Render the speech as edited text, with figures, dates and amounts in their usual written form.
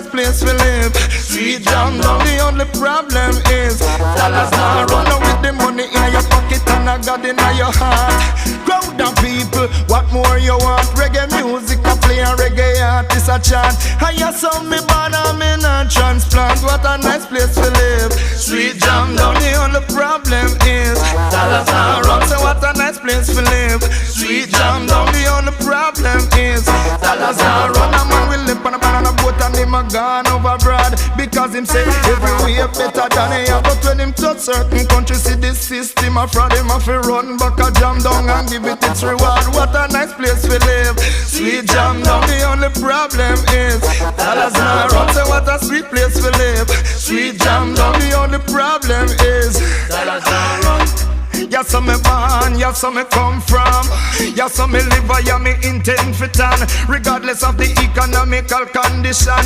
nice place to live. Sweet jam down, the only problem is dollars now run out with the money in your pocket and a God in your heart. Crowd of people, what more you want? Reggae music, I play a reggae artist a chant. I hear some me born and me not transplant. What a nice place to live. Sweet jam down, the only problem is dollars now run. So what a nice place to live. Sweet jam down, the only problem is dollars now run. A man will live on a banana boat and him a gone over broad, because him say everywhere better than he have. But when him touch certain countries, see this system a fraud, him have to run back a jam down and give it its reward. What a nice place to live. Sweet jam down, the only problem is dollars now run. So what a sweet place to live. Sweet jam down, the only problem is dollars now run. Yeah, so me born, yeah, so me come from. Yeah, so me live, yeah, me intend for tan. Regardless of the economical condition.